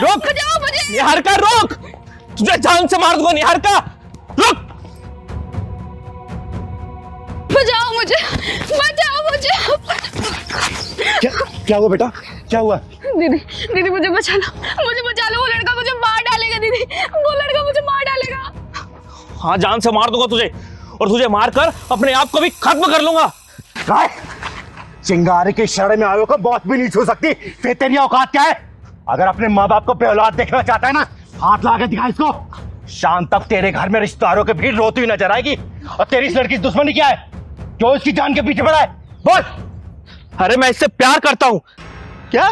रुक, बचाओ मुझे। निहारिका रोक, तुझे जान से मार दूंगा निहारिका, रुक। बचाओ मुझे, बचाओ मुझे। क्या हुआ बेटा, क्या हुआ? दीदी दीदी मुझे बचा लो, मुझे बचा लो, वो लड़का मुझे मार डालेगा दीदी, वो लड़का मुझे मार डालेगा। हाँ जान से मार दूंगा तुझे, और तुझे मारकर अपने आप को भी खत्म कर लूंगा। चिंगारी के इशारे में आयो को बहुत भी नहीं छू सकती, फिर तेरी औकात क्या है? अगर अपने माँ बाप को बेऔलाद देखना चाहता है ना, हाथ ला के दिखा इसको। शाम तक तेरे घर में रिश्तेदारों के भीड़ रोती हुई नजर आएगी। और तेरी इस लड़की की दुश्मनी क्या है, जो इसकी जान के पीछे पड़ा है? बोल। अरे मैं इससे प्यार करता हूं। क्या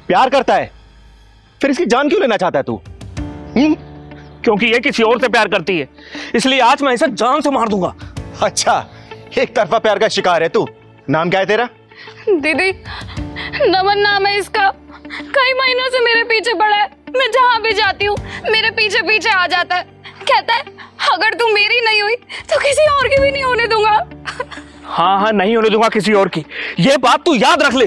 प्यार करता है? फिर इसकी जान क्यों लेना चाहता है तू? क्योंकि ये किसी और से प्यार करती है, इसलिए आज मैं इसे जान से मार दूंगा। अच्छा, एक तरफा प्यार का शिकार है तू। नाम क्या है तेरा? दीदी नमन नाम है इसका, कई महीनों से मेरे पीछे पड़ा है। मैं जहाँ भी जाती हूँ मेरे पीछे पीछे आ जाता है, कहता है अगर तू मेरी नहीं हुई तो किसी और की भी नहीं होने दूंगा। हाँ हाँ, नहीं होने दूंगा किसी और की, ये बात तू याद रख ले।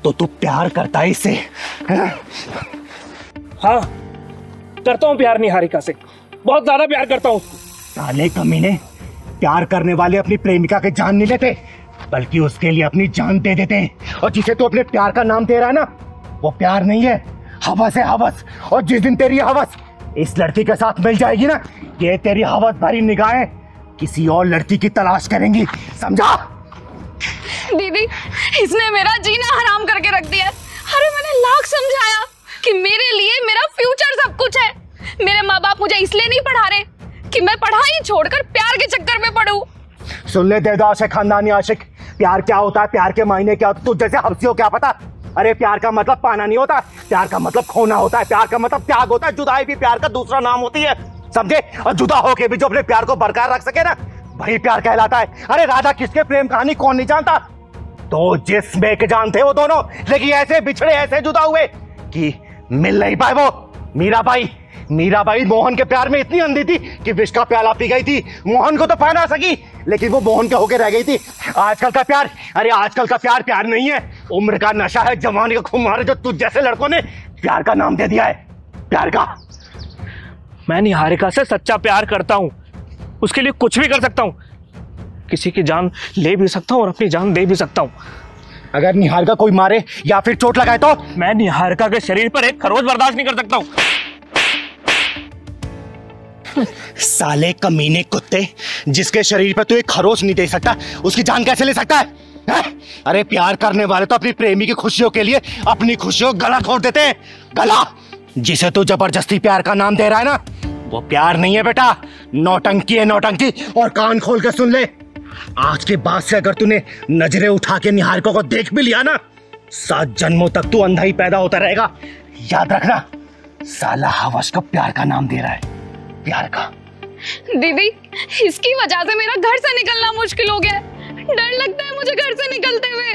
तो तू प्यार करता है इससे? हाँ करता हूँ प्यार निहारिका से, बहुत ज्यादा प्यार करता हूँ। साले कमीने, प्यार करने वाले अपनी प्रेमिका के जान नहीं लेते, बल्कि उसके लिए अपनी जान दे देते हैं। और जिसे तू अपने प्यार का नाम दे रहा है ना, वो प्यार नहीं है, हवस है, हवस। और जिस दिन तेरी हवस इस लड़की के साथ मिल जाएगी ना, ये तेरी हवस भरी निगाहें किसी और लड़की की तलाश करेंगी, समझा? दीदी इसने मेरा जीना हराम करके रख दिया है। अरे मैंने लाख समझाया कि मेरे लिए मेरा फ्यूचर सब कुछ है। मेरे माँ बाप मुझे इसलिए नहीं पढ़ा रहे कि मैं पढ़ाई छोड़कर प्यार के चक्कर में पढ़ूं। सुन ले देवदास है खानदानी आशिक, प्यार क्या होता है, प्यार के मायने क्या होता है, तू जैसे हफ्सियों क्या पता? अरे प्यार का मतलब पाना नहीं होता, प्यार का मतलब खोना होता है, प्यार का मतलब त्याग होता है, जुदाई भी प्यार का दूसरा नाम होती है, समझे? और जुदा होके भी जो अपने प्यार को बरकरार रख सके ना, वही प्यार कहलाता है। अरे राधा कृष्ण प्रेम कहानी कौन नहीं जानता? तो जिसमें के जानते वो दोनों, लेकिन ऐसे बिछड़े, ऐसे जुदा हुए कि मिल नहीं पाए। वो मीराबाई मोहन के प्यार में इतनी अंधी थी कि विष का प्याला पी गई थी। मोहन को तो पा ना सकी, लेकिन वो मोहन के होके रह गई थी। आजकल का प्यार, अरे आजकल का प्यार प्यार नहीं है, उम्र का नशा है, जवानी का खुमार है, जो तुझ जैसे लड़कों ने प्यार का नाम दे दिया है, प्यार का। मैं निहारिका से सच्चा प्यार करता हूँ, उसके लिए कुछ भी कर सकता हूँ, किसी की जान ले भी सकता हूँ और अपनी जान दे भी सकता हूँ। अगर निहारिका कोई मारे या फिर चोट लगाए तो? मैं निहारिका के शरीर पर एक खरोच बर्दाश्त नहीं कर सकता हूँ। साले कमीने कुत्ते, जिसके शरीर पर तू एक खरोच नहीं दे सकता, उसकी जान कैसे ले सकता है? अरे प्यार करने वाले तो अपनी प्रेमी की खुशियों के लिए अपनी खुशियों गला घोट देते हैं, गला। जिसे तू जबरदस्ती प्यार का नाम दे रहा है ना, वो प्यार नहीं है बेटा, नौटंकी है, नौटंकी। और कान खोल कर सुन ले, आज के बाद से अगर तूने नजरें उठा के निहारिका को देख भी लिया ना, 7 जन्मों तक तू अंधा ही पैदा होता रहेगा। याद रखना, साला हवस को प्यार का नाम दे रहा है, प्यार का। दीदी इसकी वजह से मेरा घर से निकलना मुश्किल हो गया है, डर लगता है मुझे घर से निकलते हुए।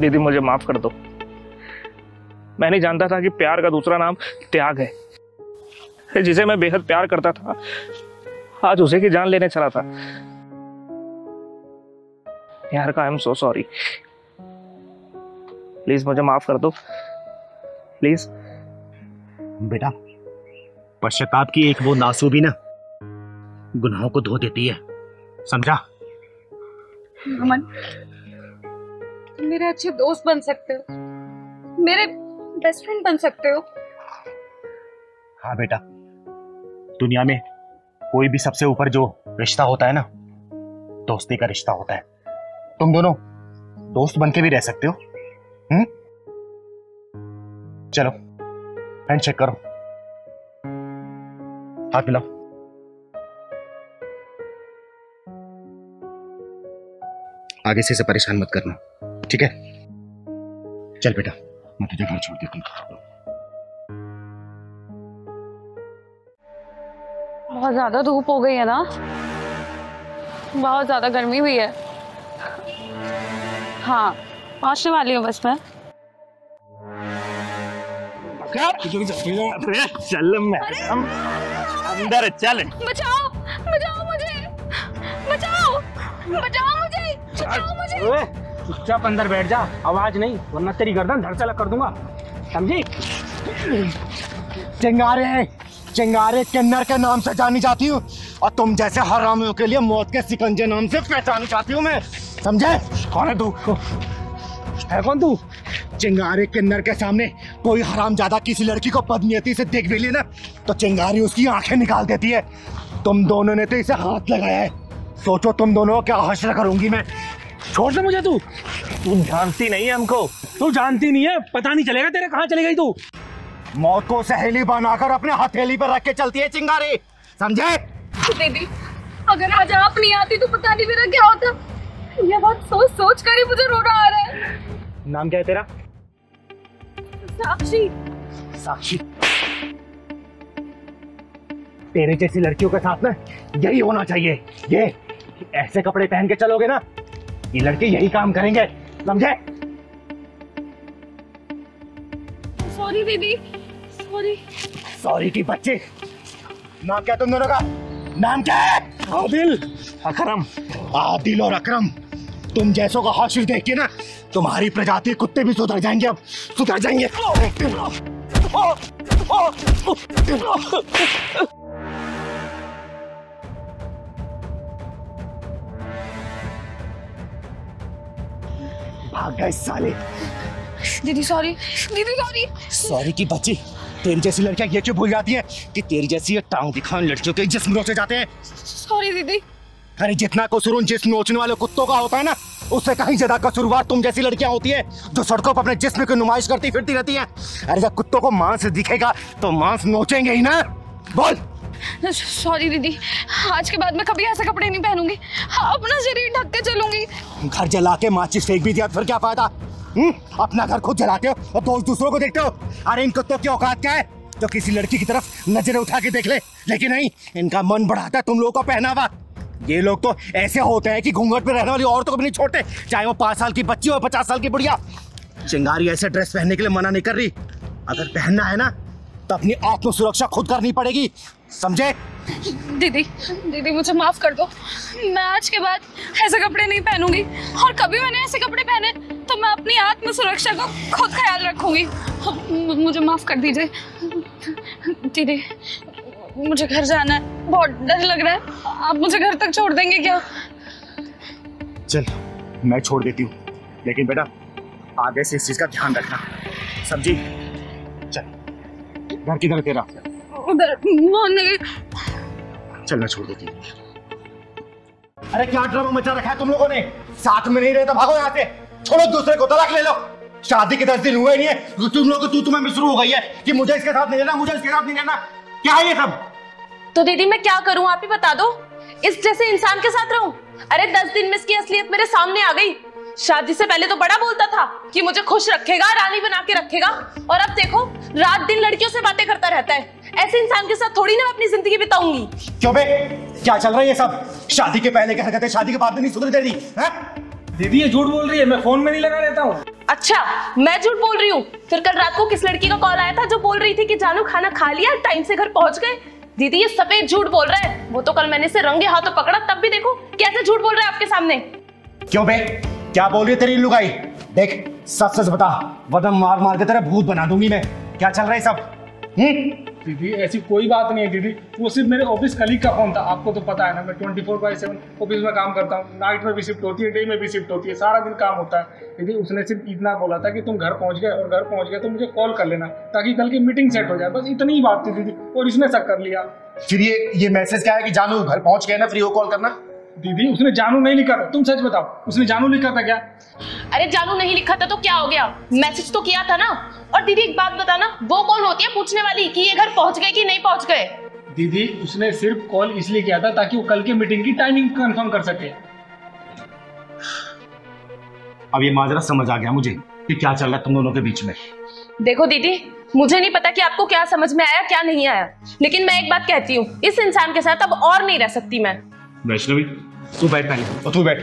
दीदी मुझे माफ कर दो, मैं नहीं जानता था कि प्यार का दूसरा नाम त्याग है। जिसे मैं बेहद प्यार करता था, आज उसे की जान लेने चला था। यार का I am so sorry, please मुझे माफ कर दो, प्लीज। बेटा, पश्चाताप की एक वो आंसू भी ना गुनाहों को धो देती है, समझा? अमन, तुम मेरे अच्छे दोस्त बन सकते हो, मेरे बेस्ट फ्रेंड बन सकते हो। हाँ बेटा, दुनिया में कोई भी सबसे ऊपर जो रिश्ता होता है ना, दोस्ती का रिश्ता होता है। तुम दोनों दोस्त बन के भी रह सकते हो। चलो हैंडशेक करो, हाथ मिलाओ। आगे से इसे परेशान मत करना, ठीक है? चल बेटा, मैं तुझे घर छोड़ देता हूँ। बहुत ज्यादा धूप हो गई है ना, बहुत ज्यादा गर्मी भी है। हाँ, पहुंचने वाली हूँ बस मैं। चल मैं अंदर चल। बचाओ बचाओ मुझे, बचाओ बचाओ मुझे। बचाओ मुझे। ओए, चुपचाप अंदर बैठ जा, आवाज नहीं, वरना तेरी गर्दन धड़ से अलग कर दूंगा, समझी? चिंगारे किन्नर के नाम से जानी जाती हूँ और तुम जैसे हरामियों के लिए मौत के सिकंजे नाम से पहचानी जाती हूँ मैं, समझे? कौन है तू? है कौन तू? चिंगारे किन्नर के सामने कोई हरामजादा किसी लड़की को बदनीयती से देख भी ले ना तो चिंगारी उसकी आंखें निकाल देती है। तुम दोनों ने तो इसे हाथ लगाया है, सोचो तुम दोनों को क्या हश्र करूंगी मैं। छोड़ दे मुझे तू जानती नहीं है हमको। तू जानती नहीं है, पता नहीं चलेगा तेरे कहाँ चली गई तू। मौत को सहेली बनाकर अपने हथेली पर रख के चलती है चिंगारी, समझे? दीदी अगर आज आप नहीं आती तो पता नहीं मेरा क्या होता। ये बात सोच सोच कर ही मुझे रोना आ रहा है। नाम क्या है तेरा? साक्षी। साक्षी, तेरे जैसी लड़कियों के साथ में यही होना चाहिए। ये ऐसे कपड़े पहन के चलोगे ना, ये लड़के यही काम करेंगे, समझे? सॉरी दीदी, सॉरी। सॉरी की बच्चे। नाम क्या तुम दोनों का? नाम क्या है? आदिल, अकरम। आदिल और अकरम, तुम जैसों का हाशिर देख के ना तुम्हारी प्रजाति कुत्ते भी सुधर जाएंगे, अब सुधर जाएंगे। भाग गए साले। दीदी सॉरी, दीदी सॉरी। सॉरी की बच्ची, तेरी जैसी लड़कियां ये क्यों भूल जाती है कि तेरी जैसी ये टांग दिखाने लड़कियों के जिस्म नोचे जाते हैं। सॉरी दीदी। अरे जितना कसूर उन जिस्म नोचने वाले कुत्तों का होता है ना, उससे कहीं ज्यादा कसूरवार तुम जैसी लड़कियां होती है जो सड़कों पर अपने जिस्म की नुमाइश करती फिरती रहती हैं। अरे जब कुत्तों को मांस दिखेगा तो मांस नोचेंगे ही ना। बोल। सॉरी दीदी, आज के बाद मैं कभी ऐसे कपड़े नहीं पहनूंगी, अपना शरीर ढक के चलूंगी। घर जला के माचिस फेंक भी दिया फिर क्या फायदा? अपना घर खुद जलाते हो और दोस्त दूसरों को देखते हो। अरे इन कुत्तों की औकात क्या है जो किसी लड़की की तरफ नजरें उठा के देख ले, लेकिन नहीं, इनका मन बढ़ाता है तुम लोगों का पहनावा। ये लोग तो ऐसे होते हैं कि घूंघट पे रहने वाली औरतों को भी नहीं छोड़ते, चाहे वो 5 साल की बच्ची हो 50 साल की बुढ़िया। चिंगारी ऐसे ड्रेस पहनने के लिए मना नहीं कर रही, अगर पहनना है ना तो अपनी आत्म सुरक्षा खुद करनी पड़ेगी, समझे? दीदी, दीदी मुझे माफ कर दो, मैं आज के बाद ऐसे कपड़े नहीं पहनूंगी और कभी मैंने ऐसे कपड़े पहने तो मैं अपनी आत्म सुरक्षा का खुद ख्याल रखूंगी। मुझे माफ कर दीजिए दीदी, मुझे घर जाना है, बहुत डर लग रहा है, आप मुझे घर तक छोड़ देंगे क्या? चल मैं छोड़ देती हूँ, लेकिन बेटा आगे से इस चीज का ध्यान रखना, समझी? चल, घर किधर है तेरा? उधर मोहन। चल मैं छोड़ देती हूँ। अरे क्या ड्रामा मचा रखा है तुम लोगों ने? साथ में नहीं रहे तो भागो यहाँ से, छोड़ो, दूसरे को तलाक ले लो। शादी के 10 दिन हुए नहीं है, तुम लोग को तुम्हें शुरू हो गई है कि मुझे इसके साथ नहीं रहना, मुझे इसके साथ नहीं रहना। क्या है ये सब? तो दीदी मैं क्या करूं, आप ही बता दो। इस जैसे इंसान के साथ रहूं? अरे 10 दिन में इसकी असलियत मेरे सामने आ गई। शादी से पहले तो बड़ा बोलता था कि मुझे खुश रखेगा, रानी बना के रखेगा, और अब देखो रात दिन लड़कियों से बातें करता रहता है। ऐसे इंसान के साथ थोड़ी ना मैं अपनी जिंदगी बिताऊंगी। क्यों बे, क्या चल रहा है ये सब? शादी के पहले की हरकतें शादी के बाद में नहीं सुधर दे रही है? दीदी ये झूठ बोल रही है, मैं फोन में नहीं लगा रहता हूँ। अच्छा, मैं झूठ बोल रही हूँ? फिर कल रात को किस लड़की का कॉल आया था जो बोल रही थी कि जानू खाना खा लिया, टाइम से घर पहुंच गए? दीदी ये सफेद झूठ बोल रहा है, वो तो कल मैंने इसे रंगे हाथों पकड़ा, तब भी देखो कैसे झूठ बोल रहा है आपके सामने। क्यों बे, क्या बोल रही है तेरी लुगाई? देख सच सच बता, वरना मार मार के तेरा भूत बना दूंगी मैं। क्या चल रहा है सब? दीदी ऐसी कोई बात नहीं है दीदी, वो सिर्फ मेरे ऑफिस कलीग का फोन था। आपको तो पता है ना, मैं 24/7 ऑफिस में काम करता हूँ, नाइट में भी शिफ्ट होती है, डे में भी शिफ्ट होती है, सारा दिन काम होता है। दीदी उसने सिर्फ इतना बोला था कि तुम घर पहुँच गए, और घर पहुँच गए तो मुझे कॉल कर लेना ताकि कल की मीटिंग सेट हो जाए, बस इतनी ही बात थी दीदी, और इसने शक कर लिया। फिर ये मैसेज क्या है कि जानू घर पहुंच गए ना, फ्री हो कॉल करना? दीदी उसने जानू नहीं लिखा था, तुम सच बताओ, उसने जानू लिखा था क्या? अरे जानू नहीं लिखा था तो क्या हो गया, मैसेज तो किया था ना। और दीदी एक बात बताना, वो कौन होती है पूछने वाली कि ये घर पहुंच गए कि नहीं पहुंच गए? दीदी उसने सिर्फ कॉल इसलिए किया था ताकि वो कल की मीटिंग की टाइमिंग कंफर्म कर सके। अब ये माजरा समझ आ गया मुझे कि क्या चल रहा है तुम दोनों के बीच में। देखो दीदी, मुझे नहीं पता कि आपको क्या समझ में आया क्या नहीं आया, लेकिन मैं एक बात कहती हूँ, इस इंसान के साथ अब और नहीं रह सकती मैं। वैष्णवी तू बैठ पहले, और तू बैठ।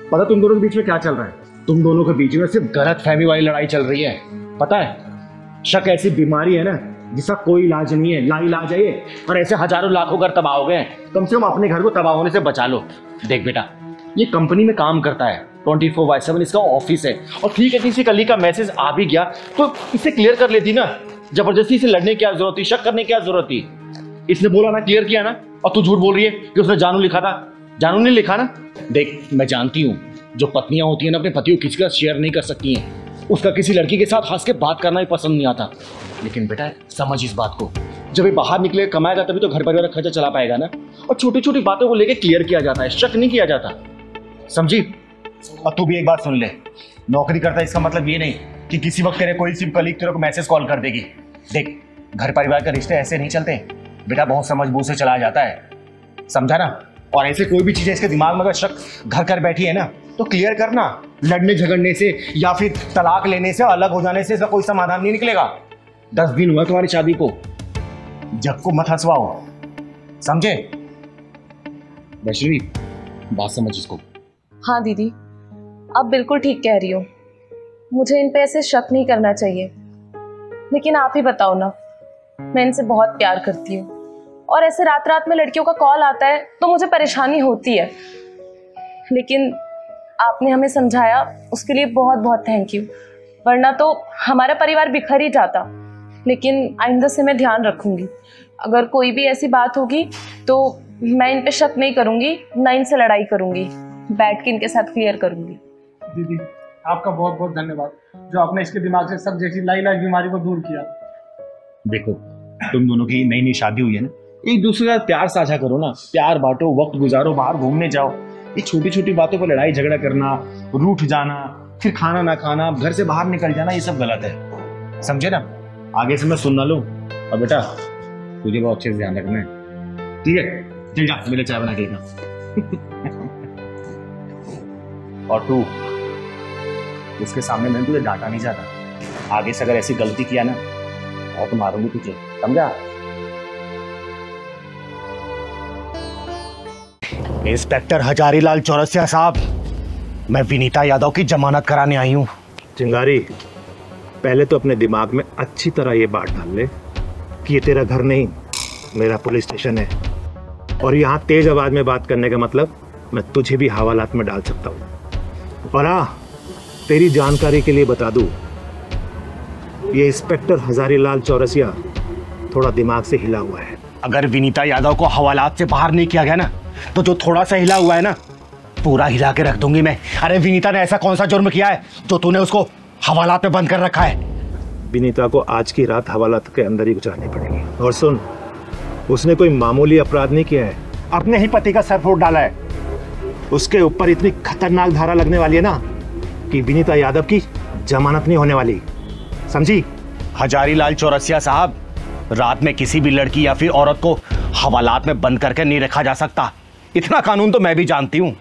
पता तुम दोनों के बीच में क्या चल रहा है? तुम दोनों के बीच में सिर्फ गलत फहमी वाली लड़ाई चल रही है, पता है? शक ऐसी बीमारी है ना जिसका कोई इलाज नहीं है, लाइलाज है ये। और ऐसे हजारों लाखों घर तबाह हो गए हैं, कम से कम अपने घर को तबाह होने से बचा लो। देख बेटा, ये कंपनी में काम करता है, 24/7 इसका ऑफिस है। और ठीक है, किसी कलीग का मैसेज आ भी गया तो इसे क्लियर कर लेती ना। जबरदस्ती से लड़ने की क्या जरूरत थी, शक करने की क्या जरूरत थी? इसने बोला ना, क्लियर किया ना, और तू झूठ बोल रही है कि उसने जानू लिखा था। जानू ने लिखा ना। देख, मैं जानती हूँ जो पत्नियां होती हैं ना, अपने पति को किसी का शेयर नहीं कर सकती हैं। उसका किसी लड़की के साथ हंस के बात करना भी पसंद नहीं आता। लेकिन बेटा समझ इस बात को, जब ये बाहर निकले कमाएगा तभी तो घर परिवार का खर्चा चला पाएगा ना। और छोटी छोटी बातों को लेकर क्लियर किया जाता है, शक नहीं किया जाता, समझी? और तू भी एक बात सुन ले, नौकरी करता है इसका मतलब ये नहीं कि किसी वक्त तेरे कोई सी कलीग तेरे को मैसेज कॉल कर देगी। देख, घर परिवार के रिश्ते ऐसे नहीं चलते बेटा, बहुत समझ बूझ से चला जाता है, समझा ना? और ऐसे कोई भी चीज इसके दिमाग में अगर शक घर कर बैठी है ना, तो क्लियर करना। लड़ने झगड़ने से या फिर तलाक लेने से, अलग हो जाने से इसका कोई समाधान नहीं निकलेगा। 10 दिन हुआ तुम्हारी शादी को, जग को मत हंसवाओ, समझे? वैष्णवी, बात समझ इसको। हाँ दीदी, आप बिल्कुल ठीक कह रही हो, मुझे इन पे ऐसे शक नहीं करना चाहिए। लेकिन आप ही बताओ ना, मैं इनसे बहुत प्यार करती हूँ और ऐसे रात रात में लड़कियों का कॉल आता है तो मुझे परेशानी होती है। लेकिन आपने हमें समझाया, उसके लिए बहुत बहुत थैंक यू, वरना तो हमारा परिवार बिखर ही जाता। लेकिन आइंदा से मैं ध्यान रखूंगी, अगर कोई भी ऐसी बात होगी तो मैं इन पे शक नहीं करूंगी, ना इनसे लड़ाई करूंगी, बैठ के इनके साथ क्लियर करूंगी। दीदी आपका बहुत बहुत धन्यवाद, जो आपने इसके दिमाग से सब जैसी लाइलाज बीमारी को दूर किया। देखो, तुम दोनों की नई नई शादी हुई है ना, एक दूसरे का प्यार साझा करो ना, प्यार बांटो, वक्त गुजारो, बाहर घूमने जाओ। ये छोटी छोटी बातों पर लड़ाई झगड़ा करना, रूठ जाना, फिर खाना ना खाना, घर से बाहर निकल जाना, ये सब गलत है, समझे ना? आगे से मैं सुन ना लूं। और बेटा तुझे बहुत अच्छे से ध्यान रखना है, ठीक है? चल जा, मेरे चाय बना के देना। और तू, उसके सामने मैंने तुझे डांटा नहीं चाहता, आगे से अगर ऐसी गलती किया ना और तो मारूंगी तुझे, समझा? इंस्पेक्टर हजारीलाल चौरसिया साहब, मैं विनीता यादव की जमानत कराने आई हूँ। चिंगारी, पहले तो अपने दिमाग में अच्छी तरह ये बात डाल ले कि ये तेरा घर नहीं, मेरा पुलिस स्टेशन है। और यहाँ तेज आवाज में बात करने का मतलब मैं तुझे भी हवालात में डाल सकता हूँ। और हाँ, तेरी जानकारी के लिए बता दूँ, ये इंस्पेक्टर हजारीलाल चौरसिया थोड़ा दिमाग से हिला हुआ है। अगर विनीता यादव को हवालात से बाहर नहीं किया गया ना, तो जो थोड़ा सा हिला हुआ है ना, पूरा हिला के रख दूंगी मैं। अरे विनीता ने ऐसा कौन सा जुर्म किया है जो तूने उसको हवालात में बंद कर रखा है? विनीता को आज की रात हवालात के अंदर ही गुजारनी पड़ेगी। और सुन, उसने कोई मामूली अपराध नहीं किया है, अपने ही पति का सर फोड़ डाला है। उसके ऊपर इतनी खतरनाक धारा लगने वाली है ना कि विनीता यादव की जमानत नहीं होने वाली, समझी? हजारीलाल चौरसिया साहब, रात में किसी भी लड़की या फिर औरत को हवालात में बंद करके नहीं रखा जा सकता, इतना कानून तो मैं भी जानती हूँ।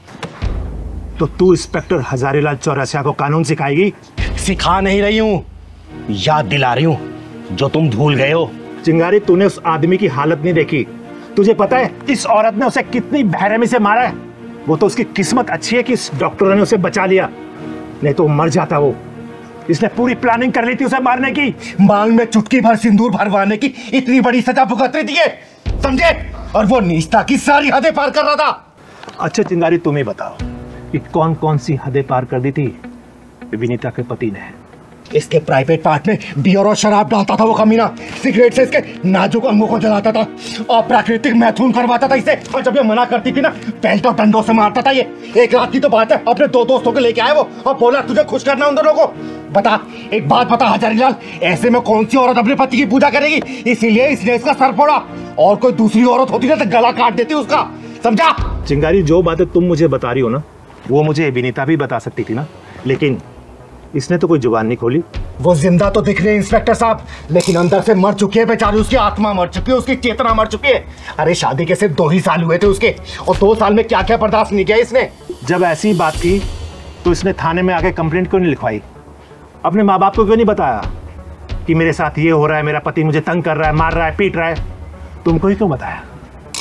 तो तू इंस्पेक्टर हजारीलाल चौरसिया को कानून सिखाएगी? सिखा नहीं रही हूँ, याद दिला रही हूँ जो तुम भूल गए हो। चिंगारी, तूने उस आदमी की हालत नहीं देखी। तुझे पता है इस औरत ने उसे कितनी बेरहमी से मारा है? वो तो उसकी किस्मत अच्छी है कि इस डॉक्टर ने उसे बचा लिया, नहीं तो मर जाता वो। इसने पूरी प्लानिंग कर ली थी उसे मारने की, मांग में चुटकी भर सिंदूर भरवाने की, इतनी बड़ी सजा भुगत रही थी, समझे? और वो नीचता की सारी हदें पार कर रहा था। अच्छा चिंगारी, तुम ही बताओ कि कौन कौन सी हदें पार कर दी थी विनीता के पति ने? इसके प्राइवेट पार्ट में बियर और शराब डालता था वो कमीना, सिगरेट से इसके नाजुक अंगों को जलाता था, अप्राकृतिक मैथुन करवाता था इसे। और जब ये मना करती थी ना, बेल्ट और डंडों से मारता था ये। एक रात की तो बात है, अपने 2 दोस्तों को लेके आए वो और बोला तुझे खुश करना उन दोनों को। बता, एक बात बता हजारीलाल, ऐसे में कौन सी औरत अपने पति की पूजा करेगी? इसीलिए इसने इसका सर फोड़ा, और कोई दूसरी औरत होती ना तो गला काट देती उसका, समझा? चिंगारी, जो बातें तुम मुझे बता रही हो ना, वो मुझे विनीता भी बता सकती थी ना, लेकिन इसने तो कोई जुबान नहीं खोली। वो जिंदा तो दिख रही है इंस्पेक्टर साहब, लेकिन अंदर से मर चुकी है बेचारी, उसकी आत्मा मर चुकी है, उसकी चेतना मर चुकी है। अरे शादी के सिर्फ 2 ही साल हुए थे उसके, और 2 साल में क्या क्या बर्दाश्त नहीं किया इसने। जब ऐसी बात थी तो इसने थाने में आके कंप्लेंट क्यों नहीं लिखवाई? अपने माँ बाप को क्यों नहीं बताया कि मेरे साथ ये हो रहा है, मेरा पति मुझे तंग कर रहा है, मार रहा है, पीट रहा है? तुमको ही क्यों बताया?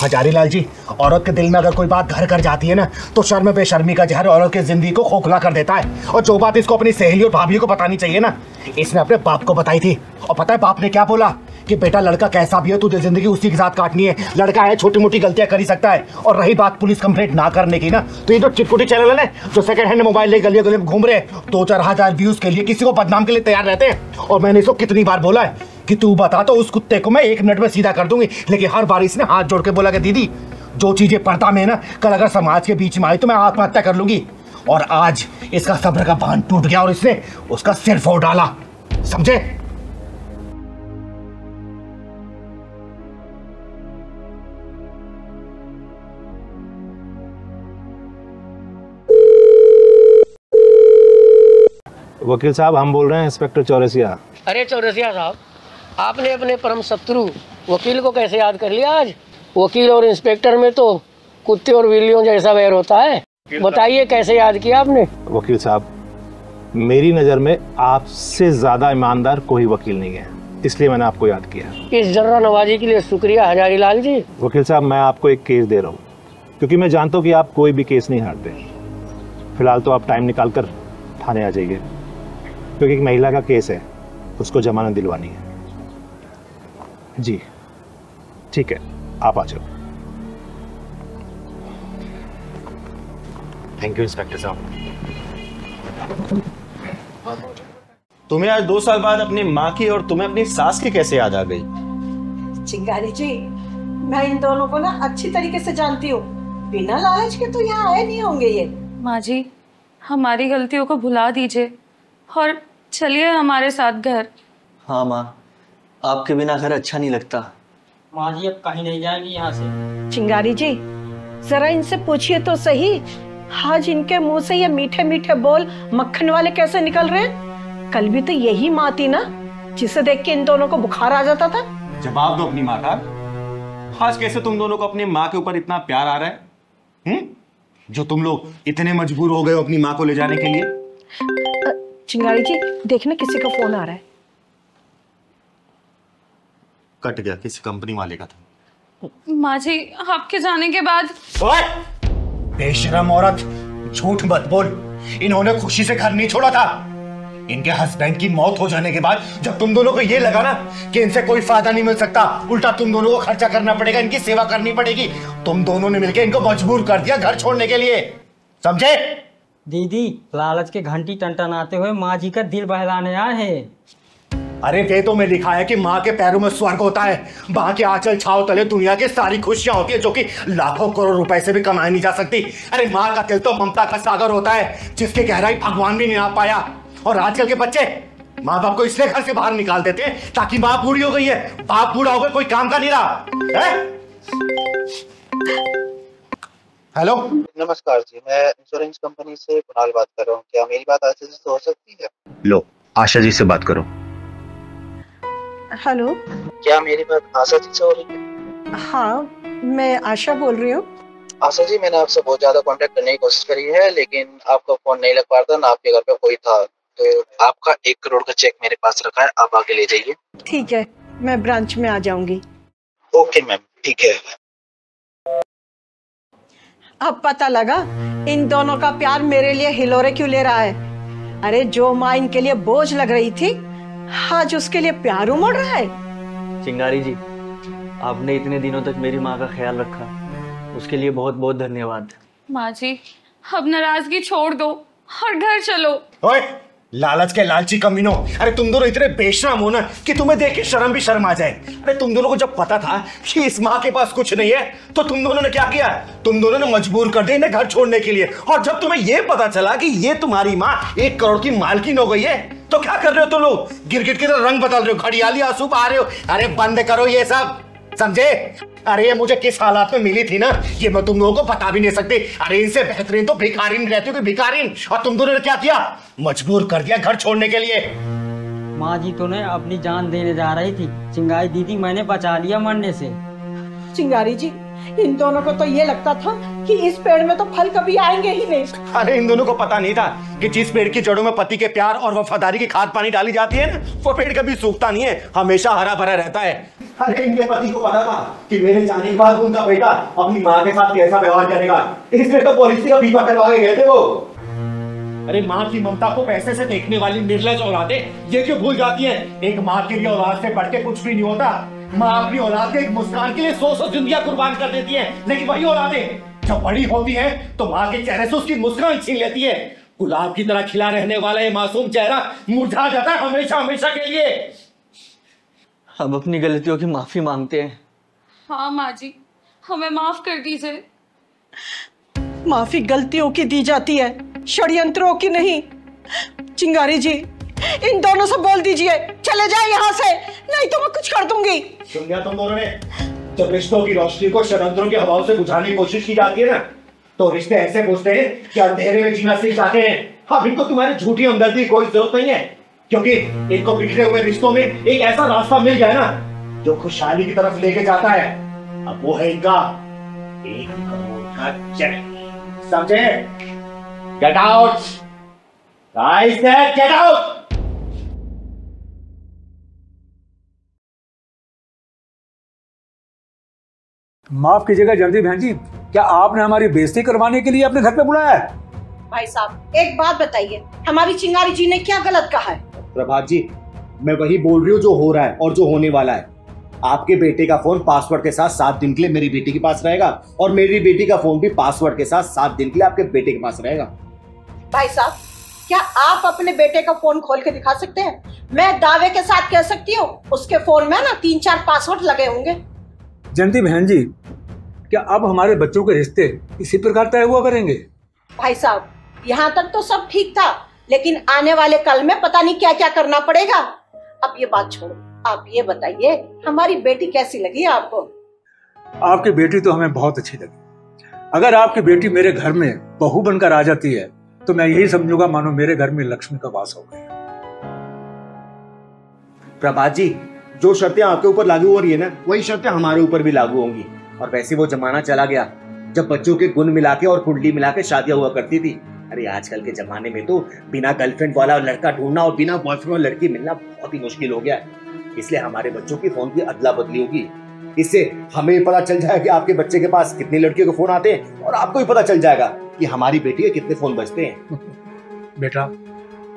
हजारीलाल जी, औरत के दिल में अगर कोई बात घर कर जाती है ना, तो शर्म बेशर्मी का जहर औरत की जिंदगी को खोखला कर देता है। और जो बात इसको अपनी सहेली और भाभी को बतानी चाहिए ना, इसने अपने बाप को बताई थी। और पता है बाप ने क्या बोला? कि बेटा लड़का कैसा भी हो तुझे जिंदगी उसी के साथ काटनी है। लड़का है, छोटी मोटी गलतियां कर ही सकता है। और रही बात पुलिस कंप्लेंट ना करने की ना, तो ये जो चिटकुटी चैनल है जो सेकंड हैंड मोबाइल ले गलियों गलियों में घूम रहे हैं, 2-4 हजार व्यूज के लिए किसी को बदनाम के लिए तैयार रहते हैं। और मैंने इसको कितनी बार बोला है कि तू बता तो उस कुत्ते को मैं 1 मिनट में सीधा कर दूंगी, लेकिन हर बार इसने हाथ जोड़ के बोला कि दीदी जो चीजें पर्दा में ना, कल अगर समाज के बीच में आई तो मैं आत्महत्या कर लूंगी। और आज इसका सब्र का बांध टूट गया और इसने उसका सिर फोड़ डाला, समझे? वकील साहब, हम बोल रहे हैं इंस्पेक्टर चौरसिया। अरे चौरसिया साहब, आपने अपने परम शत्रु वकील को कैसे याद कर लिया आज? वकील और इंस्पेक्टर में तो कुत्ते और बिल्लियों जैसा वैर होता है। बताइए कैसे याद किया आपने? वकील साहब, मेरी नज़र में आपसे ज़्यादा ईमानदार कोई वकील नहीं है, इसलिए मैंने आपको याद किया। इस जर्रा नवाजी के लिए शुक्रिया हजारी लाल जी। वकील साहब, मैं आपको एक केस दे रहा हूँ क्योंकि मैं जानता हूँ कि आप कोई भी केस नहीं हारते। फिलहाल तो आप टाइम निकाल कर थाने आ जाइए, क्योंकि एक महिला का केस है, उसको जमानत दिलवानी है। जी ठीक है, आप आ जाओ। थैंक यू इंस्पेक्टर साहब। तुम्हें आज 2 साल बाद अपनी माँ की और तुम्हें अपनी सास की कैसे याद आ गई? चिंगारी जी, मैं इन दोनों को ना अच्छी तरीके से जानती हूँ। बिना लालच के तो यहाँ आए नहीं होंगे ये। माँ जी, हमारी गलतियों को भुला दीजिए और चलिए हमारे साथ घर। हाँ माँ, आपके बिना घर अच्छा नहीं लगता। माँ जी अब कहीं नहीं जाएंगी यहाँ से। चिंगारी जी, जरा इनसे पूछिए तो सही, आज इनके मुंह से ये मीठे मीठे बोल मक्खन वाले कैसे निकल रहे हैं? कल भी तो यही माँ थी ना जिसे देख के इन दोनों को बुखार आ जाता था। जवाब दो अपनी माँ का। आज कैसे तुम दोनों को अपनी माँ के ऊपर इतना प्यार आ रहा है? जो तुम लोग इतने मजबूर हो गए हो अपनी माँ को ले जाने के लिए? चिंगारी जी, देखना किसी का फोन आ रहा है। कट गया, किसी कंपनी वाले का था। माँ जी, आपके जाने के बाद। ओए! बेशरम औरत, झूठ मत बोल। इन्होंने खुशी से घर नहीं छोड़ा था। इनके हस्बैंड की मौत हो जाने के बाद जब तुम दोनों को ये लगा ना कि इनसे कोई फायदा नहीं मिल सकता, उल्टा तुम दोनों को खर्चा करना पड़ेगा, इनकी सेवा करनी पड़ेगी, तुम दोनों ने मिलकर इनको मजबूर कर दिया घर छोड़ने के लिए, समझे? दीदी, लालच के घंटी टंटनाते हुए माँ जी का दिल बहलाने आए हैं। अरे वेदों में लिखा है कि माँ के पैरों में स्वर्ग होता है, माँ के आंचल छाव तले दुनिया की सारी खुशियां होती है, जो कि लाखों करोड़ रुपए से भी कमाई नहीं जा सकती। अरे माँ का दिल तो ममता का सागर होता है, जिसकी गहराई भगवान भी नहीं नाप पाया। और आजकल के बच्चे माँ बाप को इसलिए घर से बाहर निकाल देते हैं ताकि माँ बूढ़ी हो गई है, बाप बूढ़ा हो गया, कोई काम का नहीं रहा है? हेलो, नमस्कार जी, मैं इंश्योरेंस कंपनी से कुणाल बात कर रहा हूँ। क्या मेरी बात आशा जी से हो सकती है? लो, आशा जी से बात करो। हेलो, क्या मेरी बात आशा जी से हो रही है? हाँ, मैं आशा बोल रही हूँ। आशा जी, मैंने आपसे बहुत ज्यादा कांटेक्ट करने की कोशिश करी है, लेकिन आपका फोन नहीं लग पा रहा था, ना आपके घर पे कोई था। तो आपका 1 करोड़ का चेक मेरे पास रखा है, आप आके ले जाइए। ठीक है, मैं ब्रांच में आ जाऊंगी। ओके मैम, ठीक है। अब पता लगा इन दोनों का प्यार मेरे लिए हिलोरे क्यों ले रहा है। अरे जो माँ इनके लिए बोझ लग रही थी, आज उसके लिए प्यार उमड़ रहा है। चिंगारी जी, आपने इतने दिनों तक मेरी माँ का ख्याल रखा, उसके लिए बहुत बहुत धन्यवाद। माँ जी, अब नाराजगी छोड़ दो और घर चलो। ओए, लालच के लालची कमीनों, अरे तुम दोनों इतने बेशरम हो ना कि तुम्हें देख के शर्म भी शर्म आ जाए। अरे तुम दोनों को जब पता था कि इस माँ के पास कुछ नहीं है, तो तुम दोनों ने क्या किया? तुम दोनों ने मजबूर कर दिया इन्हें घर छोड़ने के लिए। और जब तुम्हें ये पता चला कि ये तुम्हारी माँ 1 करोड़ की मालकिन हो गई है, तो क्या कर रहे हो तुम लोग? गिरगिट की तरह रंग बदल रहे हो, घड़ियाली आंसू बहा रहे हो। अरे बंद करो ये सब, समझे? अरे ये मुझे किस हालात में मिली थी ना, ये मैं तुम लोगों को बता भी नहीं सकती। अरे इनसे बेहतरीन तो भिखारीन रहती हो, भिखारीन। और तुम दोनों ने क्या किया? मजबूर कर दिया घर छोड़ने के लिए। माँ जी तो ने अपनी जान देने जा रही थी, चिंगारी दीदी मैंने बचा लिया मरने से। चिंगारी जी, इन दोनों को तो ये लगता था कि इस पेड़ में तो फल कभी आएंगे ही नहीं। अरे इन दोनों को पता नहीं था कि जिस पेड़ की जड़ों में पति के प्यार और वफादारी की खाद पानी डाली जाती है ना, वो पेड़ कभी सूखता नहीं है, हमेशा हरा भरा रहता है। अरे इनके पति को पता था कि मेरे जाने के बाद उनका बेटा अपनी माँ के साथ कैसा व्यवहार करेगा, इसलिए तो पॉलिसी का बीमा करवा के गए थे वो। अरे माँ की ममता को पैसे से देखने वाली निर्लज औलादें ये क्यों भूल जाती हैं? एक माँ के लिए औलाद से बढ़ के कुछ भी नहीं होता। माँ अपनी औलाद के एक मुस्कान के लिए 100 जिंदगियां कुर्बान कर देती है, लेकिन वही औलादें जब बड़ी होती हैं तो माँ के चेहरे से उसकी मुस्कान छीन लेती है। गुलाब की तरह खिला रहने वाला ये मासूम चेहरा मुरझा जाता है हमेशा हमेशा के लिए। हम अपनी गलतियों की माफी मांगते हैं। हाँ माँ जी, हमें माफ कर दीजिए। माफी गलतियों की दी जाती है, षड्यंत्रों की नहीं। चिंगारी जी, इन दोनों से बोल दीजिए चले जाए यहाँ से, नहीं तो मैं कुछ कर दूंगी। सुन लिया तुम दोनों ने? जब रिश्तों की रोशनी को षड्यंत्रों के हवाओं से बुझाने की कोशिश की जाती है ना, तो रिश्ते ऐसे बुझते हैं कि अंधेरे में जीना सीख जाते हैं। हाँ, इनको तुम्हारी झूठी हमदर्दी की कोई जरूरत नहीं है, क्योंकि इनको बिखरे हुए रिश्तों में एक ऐसा रास्ता मिल गया ना जो खुशहाली की तरफ लेके जाता है। अब वो है इनका 1 करोड़ का चेक। समझे? Get out guys, get out. माफ कीजिएगा जल्दी बहन जी, क्या आपने हमारी बेइज्जती करवाने के लिए अपने घर पे बुलाया है? भाई साहब एक बात बताइए, हमारी चिंगारी जी ने क्या गलत कहा है? प्रभात जी, मैं वही बोल रही हूँ जो हो रहा है और जो होने वाला है। आपके बेटे का फोन पासवर्ड के साथ 7 दिन के लिए मेरी बेटी के पास रहेगा, और मेरी बेटी का फोन भी पासवर्ड के साथ 7 दिन के लिए आपके बेटे के पास रहेगा। भाई साहब, क्या आप अपने बेटे का फोन खोल के दिखा सकते हैं? मैं दावे के साथ कह सकती हूँ उसके फोन में ना 3-4 पासवर्ड लगे होंगे। जयंती बहन जी, क्या अब हमारे बच्चों के रिश्ते इसी प्रकार तय हुआ करेंगे? भाई साहब, यहाँ तक तो सब ठीक था, लेकिन आने वाले कल में पता नहीं क्या क्या करना पड़ेगा। अब ये बात छोड़ो, आप ये बताइए हमारी बेटी कैसी लगी आपको? आपकी बेटी तो हमें बहुत अच्छी लगी। अगर आपकी बेटी मेरे घर में बहू बनकर आ जाती है तो मैं यही समझूंगा मानो मेरे घर में लक्ष्मी का वास हो गया। प्रभात जी, जो शर्तें आपके ऊपर लागू हो रही है ना, वही शर्तें हमारे ऊपर भी लागू होंगी। और वैसे वो जमाना चला गया जब बच्चों के गुण मिला के और कुंडली मिला के शादियां हुआ करती थी। अरे आजकल के जमाने में तो बिना गर्लफ्रेंड वाला लड़का ढूंढना और बिना बॉयफ्रेंड वाला लड़की मिलना बहुत ही मुश्किल हो गया है। इसलिए हमारे बच्चों की फोन की अदला बदली होगी। इससे हमें पता चल जाएगा कि आपके बच्चे के पास कितनी लड़कियों के फोन आते हैं, और आपको भी पता चल जाएगा कि हमारी बेटी के कितने फोन बजते हैं। बेटा,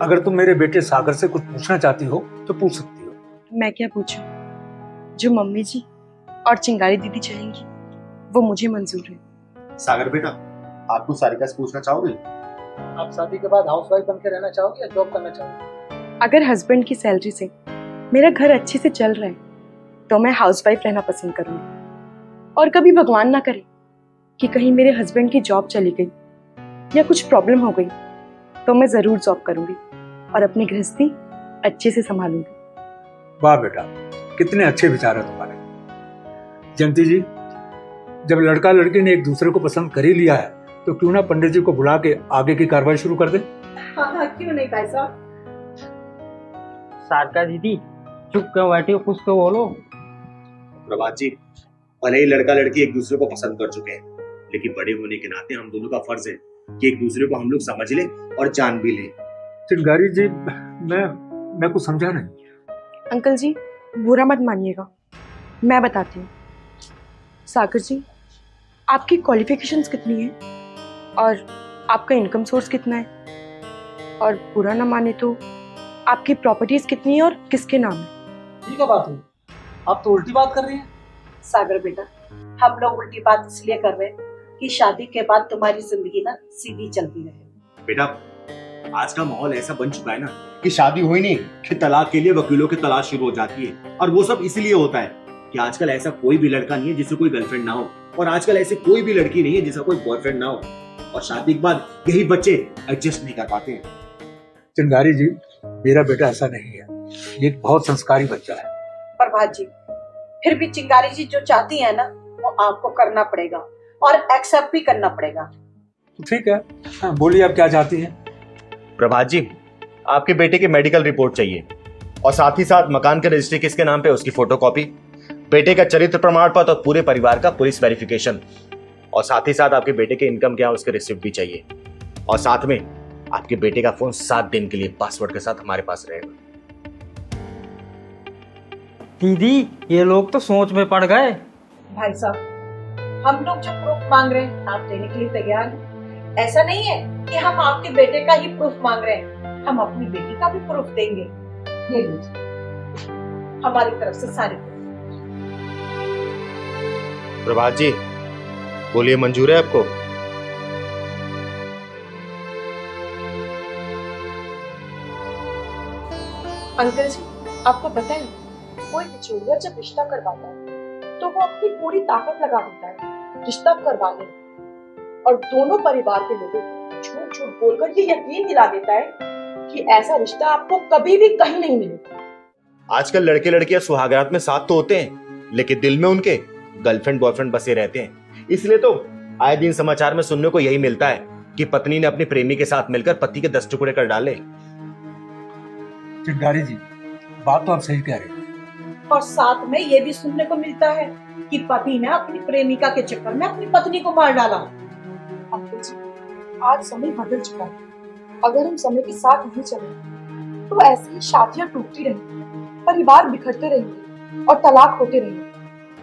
अगर तुम मेरे बेटे सागर से कुछ पूछना चाहती हो तो पूछ सकती हो। मैं क्या पूछूं? जो मम्मी जी और चिंगारी दीदी चाहेंगी वो मुझे मंजूर है। सागर बेटा, आप कुछ सारिका से पूछना चाहोगे? आप शादी के बाद हाउसवाइफ बनकर रहना चाहोगे या जॉब करना चाहोगे? अगर हस्बैंड की सैलरी से मेरा घर अच्छे से चल रहा है तो मैं हाउसवाइफ रहना पसंद करूंगी। और कभी भगवान ना करे कि कहीं मेरे हस्बैंड की जॉब चली गई या कुछ प्रॉब्लम हो गई तो मैं जरूर जॉब करूंगी और अपनी गृहस्थी अच्छे से संभालूंगी। वाह बेटा, कितने अच्छे विचार है तुम्हारे। जयंती जी, जब लड़का लड़की ने एक दूसरे को पसंद कर ही लिया है तो क्यों ना पंडित जी को बुला के आगे की कार्रवाई शुरू कर दे? हाँ, क्यों नहीं भाई साहब। सारिका दीदी चुप क्यों बैठी हो, कुछ तो बोलो। प्रभात जी, भले ही लड़का लड़की एक दूसरे को पसंद कर चुके हैं, लेकिन बड़े होने के नाते हम दोनों का फर्ज है कि एक दूसरे को हम लोग समझ लें और जान भी लें। चिंगारी जी, मैं कुछ समझा नहीं। अंकल जी बुरा मत मानिएगा, मैं बताती हूँ। सागर जी, आपकी क्वालिफिकेशंस कितनी है और आपका इनकम सोर्स कितना है, और बुरा ना माने तो आपकी प्रॉपर्टीज कितनी है और किसके नाम है? ठीक है बात है, आप तो उल्टी बात कर रही हैं। सागर बेटा, हम लोग उल्टी बात इसलिए कर रहे हैं कि शादी के बाद तुम्हारी जिंदगी ना सीधी चलती रहे। बेटा, आज का माहौल ऐसा बन चुका है ना कि शादी हुई नहीं कि तलाक के लिए वकीलों की तलाश शुरू हो जाती है। और वो सब इसलिए होता है कि आजकल ऐसा कोई भी लड़का नहीं है जिससे कोई गर्लफ्रेंड ना हो, और आजकल ऐसे कोई भी लड़की नहीं है जिसका कोई बॉयफ्रेंड ना हो, और शादी के बाद यही बच्चे एडजस्ट नहीं कर पाते हैं। चिंगारी जी, मेरा बेटा ऐसा नहीं है, ये एक बहुत संस्कारी बच्चा है। प्रभात जी, फिर भी चिंगारी जी जो चाहती है ना वो आपको करना पड़ेगा और एक्सेप्ट भी करना पड़ेगा। ठीक है, हाँ, बोलिए आप क्या चाहती हैं? प्रभात जी, आपके बेटे की मेडिकल रिपोर्ट चाहिए, और साथ ही साथ मकान के रजिस्ट्री किसके नाम पे उसकी फोटोकॉपी, बेटे का चरित्र प्रमाण पत्र और पूरे परिवार का पुलिस वेरिफिकेशन, और साथ ही साथ आपके बेटे के इनकम क्या है उसके रिसिप्ट भी चाहिए, और साथ में आपके बेटे का फोन 7 दिन के लिए पासवर्ड के साथ हमारे पास रहेगा। दीदी, ये लोग तो सोच में पड़ गए। भाई साहब, हम लोग जो प्रूफ मांग रहे हैं आप देने के लिए तैयार हैं। ऐसा नहीं है कि हम आपके बेटे का ही प्रूफ मांग रहे हैं, हम अपनी बेटी का भी प्रूफ देंगे। ये लीजिए हमारी तरफ से सारे proof। प्रभात जी बोलिए, मंजूर है आपको? अंकल जी, आपको पता है कोई बिचौलिया जब रिश्ता करवाता है तो वो अपनी पूरी ताकत लगा देता है रिश्ता करवाने, और दोनों परिवार के लोगों को झूठ झूठ बोलकर ये यकीन दिला देता है कि ऐसा रिश्ता आपको कभी भी कहीं नहीं मिलेगा। आजकल लड़के लड़कियां सुहागरात में साथ तो होते हैं, लेकिन दिल में उनके गर्लफ्रेंड बॉयफ्रेंड बसे रहते हैं। इसलिए तो आए दिन समाचार में सुनने को यही मिलता है कि पत्नी ने अपने प्रेमी के साथ मिलकर पति के 10 टुकड़े कर डाले। चिंगारी जी, बात तो आप सही कह रहे हैं। और साथ में ये भी सुनने को मिलता है कि पति ने अपनी प्रेमिका के चक्कर में अपनी पत्नी को मार डाला। अंकल जी, आज समय बदल चुका है। अगर हम समय के साथ नहीं चले तो ऐसी ही शादियां टूटती रहेंगी, परिवार बिखरते रहेंगे और तलाक होते रहेंगे।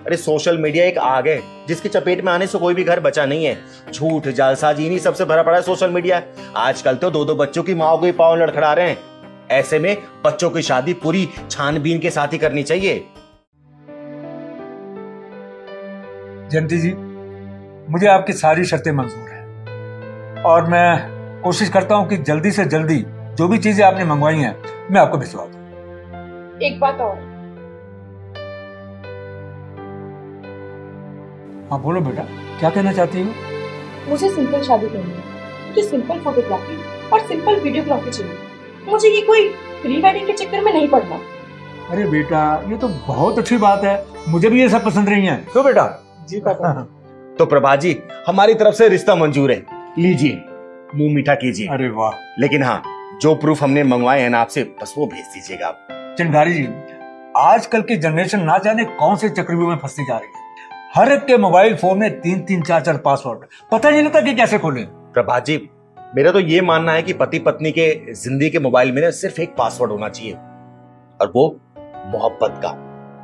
अरे सोशल मीडिया एक आग है जिसकी चपेट में आने से कोई भी घर बचा नहीं है। झूठ जालसाजी इन्हीं सबसे भरा पड़ा है सोशल मीडिया। आजकल तो 2-2 बच्चों की माओ को ही पांव लड़खड़ा रहे हैं। ऐसे में बच्चों की शादी पूरी छानबीन के साथ ही करनी चाहिए। जयंती जी, मुझे आपकी सारी शर्तें मंजूर हैं और मैं कोशिश करता हूं कि जल्दी से जल्दी जो भी चीजें आपने मंगवाई हैं मैं आपको भिजवा दूं। एक बात और, हाँ बोलो बेटा, क्या कहना चाहती हो? मुझे सिंपल शादी करनी है। मुझे सिंपल फोटोग्राफी और सिंपल वीडियोग्राफी चाहिए। मुझे ये कोई प्री वेडिंग के चक्कर में नहीं पड़ना। अरे बेटा, ये तो बहुत अच्छी बात है, मुझे भी ये सब पसंद नहीं है। क्यों बेटा? जी पापा। तो प्रभा जी, हमारी तरफ से रिश्ता मंजूर है, लीजिए मुंह मीठा कीजिए। अरे वाह। लेकिन हाँ, जो प्रूफ हमने मंगवाए हैं ना आपसे, बस वो भेज दीजिएगा आप। चिंगारी जी, आजकल की जनरेशन ना जाने कौन से चक्रव्यूह में फंसती जा रही है। हर एक के मोबाइल फोन में 3-3, 4-4 पासवर्ड, पता नहीं लगता कि कैसे खोले। प्रभा जी, मेरा तो ये मानना है कि पति पत्नी के जिंदगी के मोबाइल में सिर्फ एक पासवर्ड होना चाहिए, और वो मोहब्बत का,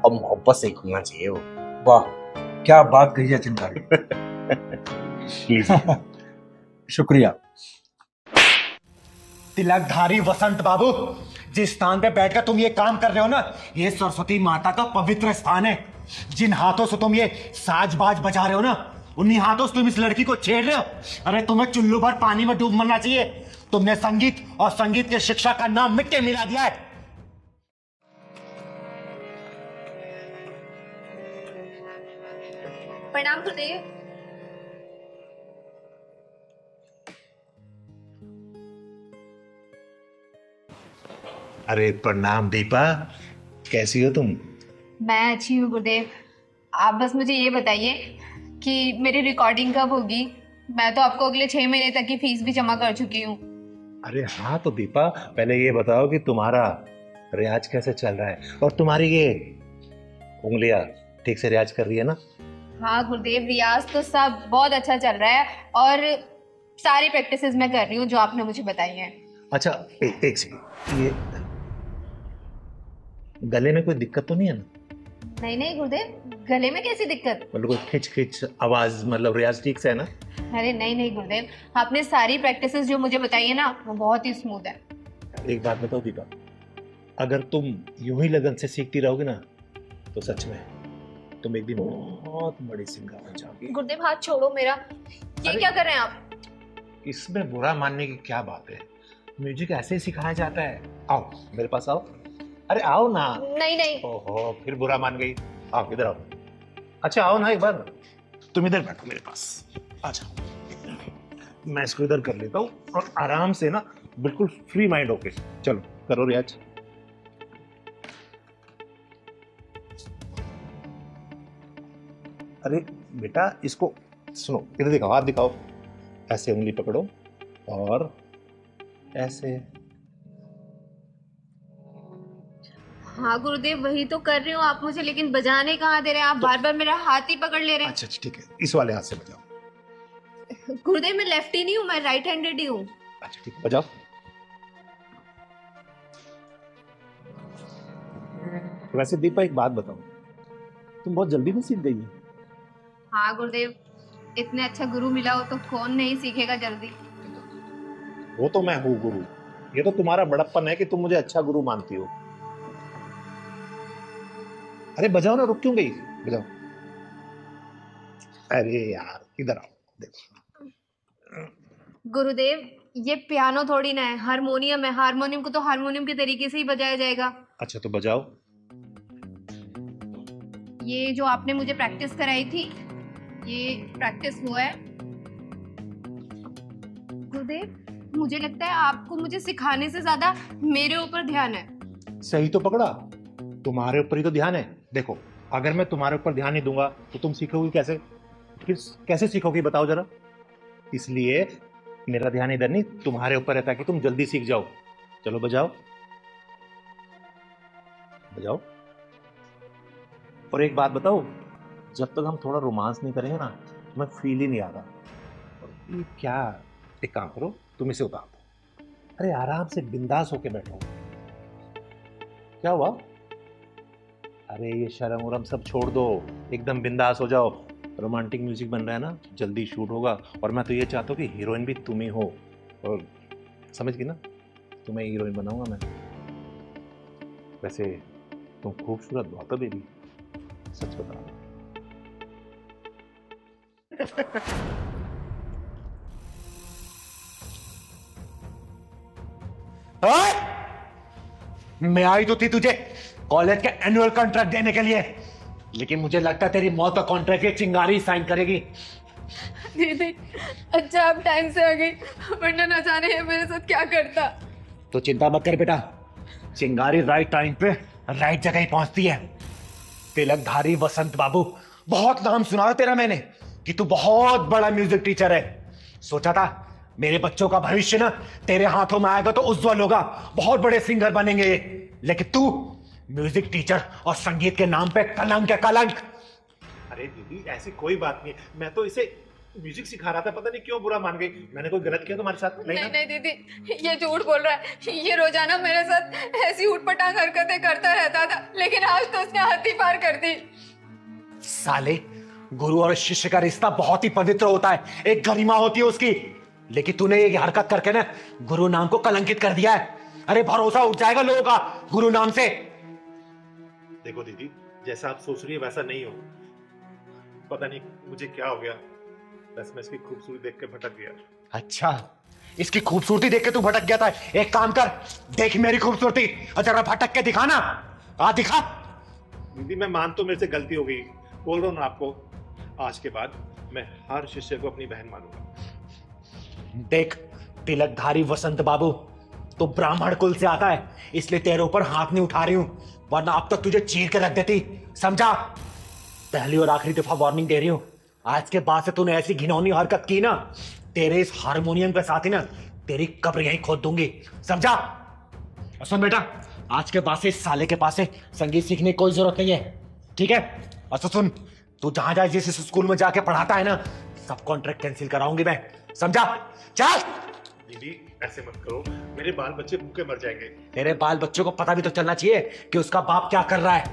और मोहब्बत से खुलना चाहिए वो। वाह, क्या बात कही है चिंगारी। शुक्रिया। तिलकधारी वसंत बाबू, जिस स्थान पे बैठकर तुम ये काम कर रहे हो ना, ये सरस्वती माता का पवित्र स्थान है। जिन हाथों से तुम ये साज-बाज बजा रहे हो ना, उन्हीं हाथों से तुम इस लड़की को छेड़ रहे हो। अरे तुम्हें चुल्लू भर पानी में डूब मरना चाहिए। तुमने संगीत और संगीत की शिक्षा का नाम मिट्टी मिला दिया है। प्रणाम गुरुदेव। अरे प्रणाम दीपा, कैसी हो तुम? मैं अच्छी हूँ गुरुदेव। आप बस मुझे ये बताइए कि मेरी रिकॉर्डिंग कब होगी? मैं तो आपको अगले 6 महीने तक की फीस भी जमा कर चुकी हूँ। अरे हाँ, तो दीपा पहले ये बताओ कि तुम्हारा रियाज कैसे चल रहा है, और तुम्हारी ये उंगलियां ठीक से रियाज कर रही है ना? हाँ गुरुदेव, रियाज तो सब बहुत अच्छा चल रहा है और सारी प्रैक्टिसेस मैं कर रही हूँ जो आपने मुझे बताई हैं। अच्छा एक सेकंड, ये गले में कोई दिक्कत तो नहीं है ना? नहीं नहीं गुरुदेव, गले में कैसी दिक्कत? मतलब कोई खिंच खिंच आवाज, मतलब रियाज ठीक से है ना? अरे नहीं नहीं गुरुदेव, आपने सारी प्रैक्टिसेस जो मुझे बताई है ना, वो बहुत ही स्मूथ है। एक बात बताओ दीपा, अगर तुम यूं ही लगन से सीखती रहोगी ना, तो सच में तुम एक दिन बहुत बड़ी सिंगर बन जाओगी। गुरुदेव हाथ छोड़ो मेरा, ये क्या कर रहे हैं आप? इसमें बुरा मानने की क्या बात है, म्यूजिक ऐसे ही सिखाया जाता है। आओ मेरे पास आओ। अरे आओ ना। नहीं नहीं। ओहो, फिर बुरा मान गई। आओ इधर आओ। अच्छा आओ ना एक बार, तुम इधर बैठो मेरे पास। अच्छा, मैं इसको इधर कर लेता हूँ और आराम से ना, बिल्कुल फ्री माइंड होके चलो करो रियाज। अरे बेटा, इसको सुनो, इधर दिखाओ, हाथ दिखाओ। ऐसे उंगली पकड़ो और ऐसे। हाँ गुरुदेव, वही तो कर रही हूँ आप मुझे, लेकिन बजाने कहाँ दे रहे हैं आप? बार बार मेरा हाथ ही पकड़ ले रहे हैं। अच्छा ठीक है, इस वाले हाथ से बजाओ। गुरुदेव मैं लेफ्टी नहीं हूँ, मैं राइट हैंडेड ही हूँ। अच्छा ठीक है, बजाओ। वैसे दीपा एक बात बताओ, तुम बहुत जल्दी में सीख गई हो। हाँ गुरुदेव, इतने अच्छा गुरु मिला हो तो कौन नहीं सीखेगा जल्दी। वो तो मैं हूँ गुरु, ये तो तुम्हारा बड़प्पन है कि तुम मुझे अच्छा गुरु मानती हो। अरे बजाओ ना, रुक क्यों गई? बजाओ। अरे यार इधर आओ, देखो। गुरुदेव, ये पियानो थोड़ी ना है, हारमोनियम है। हारमोनियम को तो हारमोनियम के तरीके से ही बजाया जाएगा। अच्छा तो बजाओ। ये जो आपने मुझे प्रैक्टिस कराई थी, ये प्रैक्टिस हुआ है। गुरुदेव, मुझे लगता है आपको मुझे सिखाने से ज्यादा मेरे ऊपर ध्यान है। सही तो पकड़ा, तुम्हारे ऊपर ही तो ध्यान है। देखो, अगर मैं तुम्हारे ऊपर ध्यान नहीं दूंगा तो तुम सीखोगी कैसे? फिर कैसे सीखोगी बताओ जरा। इसलिए मेरा ध्यान इधर नहीं, तुम्हारे ऊपर है, ताकि तुम जल्दी सीख जाओ। चलो बजाओ बजाओ। और एक बात बताओ, जब तक हम थोड़ा रोमांस नहीं करेंगे ना, तुम्हें फील ही नहीं आ रहा। ये क्या, एक काम करो, तुम इसे उतार दो। अरे आराम से बिंदास होके बैठो। क्या हुआ? अरे ये शर्म उरम सब छोड़ दो, एकदम बिंदास हो जाओ। रोमांटिक म्यूजिक बन रहा है ना, जल्दी शूट होगा। और मैं तो ये चाहता हूँ कि हीरोइन भी तुम ही हो। और समझ गई ना, तुम्हें हीरोइन बनाऊंगा मैं। वैसे तुम खूबसूरत बहुत हो बेबी, सच बता। मैं आई तो थी तुझे कॉलेज के एनुअल कॉन्ट्रैक्ट देने के लिए, लेकिन मुझे लगता है तेरी मौत का कॉन्ट्रैक्ट एक चिंगारी साइन करेगी। दीदी, अच्छा आप टाइम से आ गई, वरना न जाने ये मेरे साथ क्या करता। तो चिंता मत कर बेटा, चिंगारी राइट टाइम पे राइट जगह ही पहुंचती है। तिलकधारी वसंत बाबू, बहुत नाम सुना था तेरा मैंने कि तू बहुत बड़ा म्यूजिक टीचर है। सोचा था मेरे बच्चों का भविष्य ना तेरे हाथों में आएगा तो उज्जवल होगा, बहुत बड़े सिंगर बनेंगे ये। लेकिन तू म्यूजिक टीचर और संगीत के नाम पे कलंक है, कलंक। अरे दीदी ऐसी कोई बात नहीं, मैं तो इसे म्यूजिक सिखा रहा था, पता नहीं क्यों बुरा मान गई। मैंने कोई गलत किया तुम्हारे साथ? नहीं दीदी, ये झूठ बोल रहा है। ये रोजाना मेरे साथ ऐसी उठपटांग हरकतें करता रहता था, लेकिन आज तो उसने हद ही पार कर दी। साले, गुरु और शिष्य का रिश्ता बहुत ही पवित्र होता है, एक गरिमा होती है उसकी। लेकिन तूने ये हरकत करके ना गुरु नाम को कलंकित कर दिया है। अरे भरोसा उठ जाएगा लोगों का गुरु नाम से। देखो दीदी, जैसा आप सोच रही है वैसा नहीं हो। पता नहीं मुझे क्या हो गया, बस मैं इसकी खूबसूरती देख के भटक गया। अच्छा, इसकी खूबसूरती देख के तू भटक गया था? एक काम कर, देख मेरी खूबसूरती और जरा भटक के दिखा ना। आ दिखा। दीदी मैं मान तो मेरे से गलती हो गई, बोल रहा हूँ ना आपको, आज के बाद मैं हर शिष्य को अपनी बहन मानूंगा। देख तिलकधारी वसंत बाबू, तो ब्राह्मण कुल से आता है, इसलिए तेरे ऊपर हाथ नहीं उठा रही हूं, वरना अब तक तुझे चीर के रख देती, समझा? पहली और आखिरी दफा वार्निंग दे रही हूं, आज के बाद से तूने ऐसी घिनौनी हरकत की ना, तेरे इस हारमोनियम के साथ ही ना तेरी कब्र यहीं खोद दूंगी, समझा? और सुन बेटा, आज के बाद से इस साले के पास से संगीत सीखने की कोई जरूरत नहीं है, ठीक है? और सुन, तू जहां जहां जिस स्कूल में जाके पढ़ाता है ना, सब कॉन्ट्रैक्ट कैंसिल कराऊंगी मैं, समझा? चल। दीदी ऐसे मत करो, मेरे बाल बच्चे भूखे मर जाएंगे। तेरे बाल बच्चों को पता भी तो चलना चाहिए कि उसका बाप क्या कर रहा है।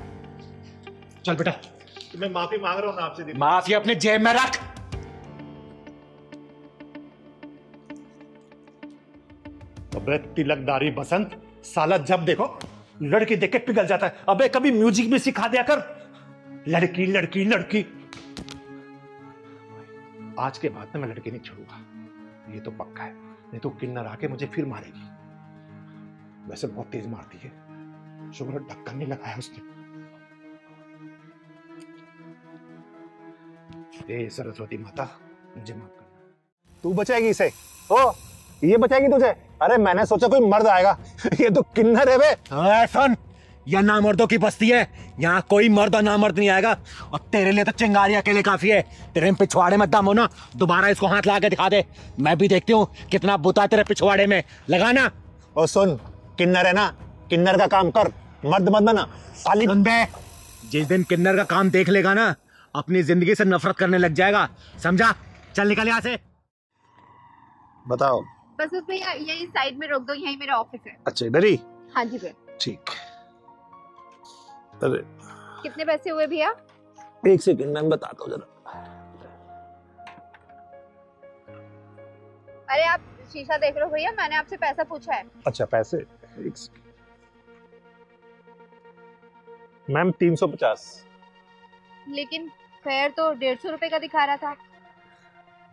चल बेटा। तो मैं माफी मांग रहा हूं ना आपसे दीदी। माफी अपने जेब में रख। अबे तिलकधारी बसंत, साला जब देखो लड़की देख के पिघल जाता है। अबे कभी म्यूजिक भी सिखा दिया कर। लड़की लड़की लड़की। आज के बाद में मैं लड़की नहीं छोड़ूंगा, ये तो पक्का है, नहीं तो किन्नर आके मुझे फिर मारेगी। वैसे बहुत तेज मारती है, शुक्र ढक्कन नहीं लगाया उसने। हे सरस्वती माता, मुझे माफ करना। तू बचाएगी इसे? ओ, ये बचाएगी तुझे? अरे मैंने सोचा कोई मर्द आएगा, ये तो किन्नर है बे। सुन, यह नामर्दों की बस्ती है, यहाँ कोई मर्द और नामर्द नहीं आएगा। और तेरे लिए तो चिंगारी अकेले काफी है। तेरे पिछवाड़े में दम हो ना, दोबारा इसको हाथ लगा के दिखा दे, मैं भी देखती हूँ कितना बुता तेरे पिछवाड़े में, लगाना। और सुन, किन्नर है ना, किन्नर का काम कर, मर्द मत बना साली। जिस दिन किन्नर का काम देख लेगा ना, अपनी जिंदगी से नफरत करने लग जाएगा, समझा? चल निकल यहाँ से। बताओ। बस उसमें यही साइड में रोक दो, यही मेरा ऑफिस है। अच्छा इधर ही? हाँ जी भैया। ठीक। अरे कितने पैसे हुए भैया? एक सेकंड मैं बताता हूँ जरा। अरे आप शीशा देख लो भैया, मैंने आपसे पैसा पूछा है। अच्छा पैसे, मैम 350। लेकिन फेयर तो 150 रुपए का दिखा रहा था।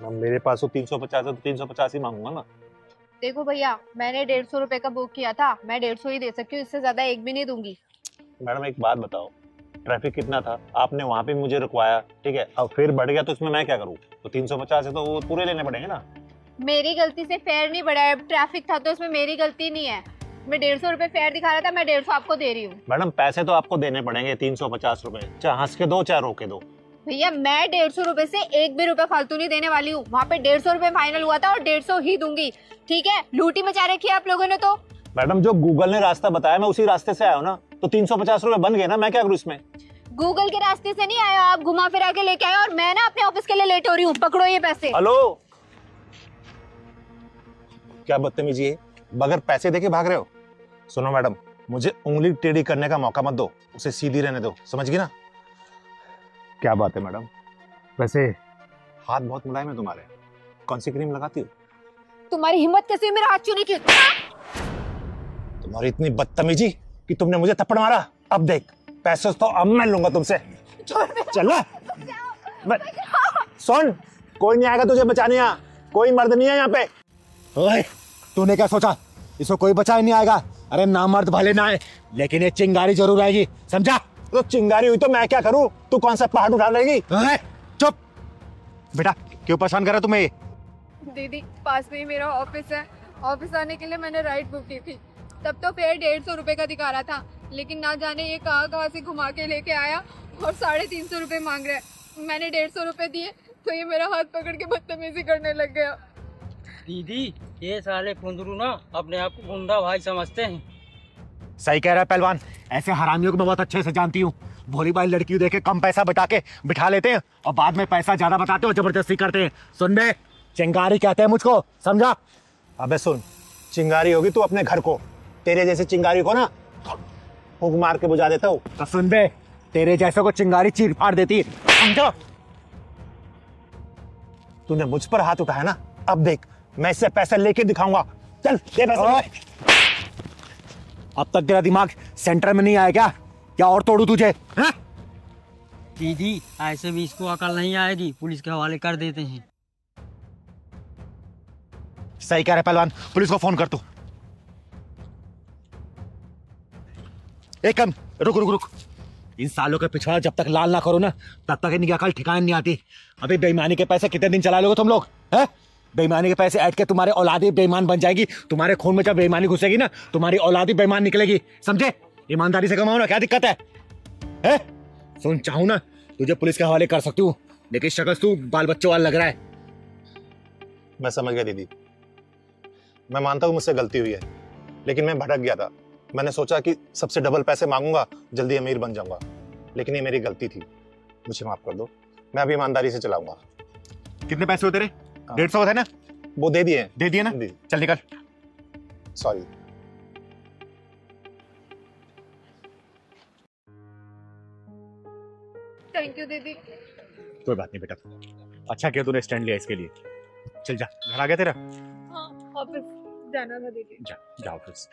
मैम मेरे पास तो 350 है तो 350 ही मांगूंगा ना। देखो भैया, मैंने 150 रुपए का बुक किया था, मैं 150 ही दे सकती हूँ, इससे ज्यादा एक भी नहीं दूंगी। मैडम एक बात बताओ, ट्रैफिक कितना था, आपने वहाँ पे मुझे रुकवाया, ठीक है, अब फिर बढ़ गया तो इसमें मैं क्या करूँ? तो 350 है तो वो पूरे लेने पड़ेंगे ना। मेरी गलती से फेयर नहीं बढ़ा है, ट्रैफिक था तो इसमें मेरी गलती नहीं है। मैं 150 रुपए फेयर दिखा रहा था, मैं 150 आपको दे रही हूँ। मैडम पैसे तो आपको देने पड़ेंगे 350 रुपए, चाहे हंस के दो चाहे रो के दो। भैया मैं 150 रुपए से एक भी रुपए फालतू नहीं देने वाली हूँ। वहाँ पे 150 रुपए फाइनल हुआ था और 150 ही दूंगी, ठीक है? लूटी मचा रखी है आप लोगों ने तो। मैडम जो गूगल ने रास्ता बताया मैं उसी रास्ते से आया हूँ ना, तो 350 रुपए बन गए ना, मैं क्या करूँ इसमें? गूगल के रास्ते से नहीं आया, आप घुमा फिरा के लेके आए और मैं ना अपने ऑफिस के लिए लेट हो रही हूँ। पकड़ो ये पैसे। हेलो, क्या बदतमीजी है, बगैर पैसे देके भाग रहे हो? सुनो मैडम, मुझे उंगली टेढ़ी करने का मौका मत दो, उसे सीधी रहने दो, समझ गई ना? क्या बात है मैडम, वैसे हाथ बहुत मुलायम है तुम्हारे, कौन सी क्रीम लगाती हो? तुम्हारी हिम्मत कैसे मेरा हाथ छूने की? तुम्हारी इतनी बदतमीजी कि तुमने मुझे थप्पड़ मारा। अब देख, पैसे तो अब मैं लूंगा तुमसे। चल सुन, कोई नहीं आएगा तुझे बचाने, यहाँ कोई मर्द नहीं है यहाँ पे। ओए, तूने क्या सोचा इसको कोई बचा ही नहीं आएगा? अरे ना मर्द भले ना आए, लेकिन ये चिंगारी जरूर आएगी, समझा? तो चिंगारी हुई तो मैं क्या करूं? तू कौन सा पहाड़ उठा लेगी? चुप बेटा, क्यों परेशान कर रहा तुम्हें? दीदी पास में ही मेरा ऑफिस है, ऑफिस आने के लिए मैंने राइड बुक की थी, तब तो फेयर 150 रुपए का दिखा रहा था, लेकिन ना जाने ये कहाँ से घुमा के लेके आया और 350 रुपए मांग रहा है। मैंने 150 रुपए दिए तो ये मेरा हाथ पकड़ के बदतमीजी करने लग गया। दीदी ये साले कुंदरू ना अपने आप को गुंडा भाई समझते हैं। सही कह रहा है पहलवान, ऐसे हरामियों को मैं बहुत अच्छे से जानती हूँ। भोली भाई लड़कियों देखे कम पैसा बता के बिठा लेते हैं और बाद में पैसा ज्यादा बताते हो, जबरदस्ती करते हैं। सुन बे, चिंगारी कहते हैं मुझको, समझा? अबे सुन, चिंगारी होगी तू अपने घर को, तेरे जैसे चिंगारी को ना फूंक मार के बुझा देता हूँ। तो सुन बे, तेरे जैसे को चिंगारी चीर फाड़ देती है, समझो? तूने मुझ पर हाथ उठाया ना, अब देख मैं इससे पैसे लेके दिखाऊंगा। चल दे पैसे। अब तक तेरा दिमाग सेंटर में नहीं आया क्या? क्या और तोड़ू तुझे? है? दीदी ऐसे भी इसको अकल नहीं आएगी, पुलिस के हवाले कर देते हैं। सही कह रहे पहलवान, पुलिस को फोन कर तू। एक कम रुक रुक रुक, इन सालों के पिछवाड़ा जब तक लाल ना करो ना, तब तक इनकी अकल ठिकाने नहीं आती। अभी बेईमानी के पैसे कितने दिन चला लोगे तुम लोग? हैं? बेईमानी के पैसे ऐड के तुम्हारे औलादी बेईमान बन जाएगी। तुम्हारे खून में जब बेईमानी घुसेगी ना, तुम्हारी औलादी बेईमान निकलेगी, समझे? ईमानदारी से कमाओ ना, क्या दिक्कत है? सुन, चाहूं ना तुझे पुलिस के हवाले कर सकती हूँ, लेकिन शक्ल तू बाल बच्चों वाला लग रहा है। मैं समझ गया दीदी, मैं मानता हूँ मुझसे गलती हुई है, लेकिन मैं भटक गया था। मैंने सोचा कि सबसे डबल पैसे मांगूंगा, जल्दी अमीर बन जाऊंगा, लेकिन ये मेरी गलती थी, मुझे माफ कर दो। मैं अभी ईमानदारी से चलाऊंगा। कितने पैसे होते रहे? 150 है ना? वो दे दिए। दे दिए ना? चल निकल। सॉरी। थैंक यू दीदी। कोई बात नहीं बेटा, अच्छा किया तूने स्टैंड लिया इसके लिए। चल जा, घर आ गया तेरा? हाँ, ऑफिस जाना था दीदी। जा ऑफिस।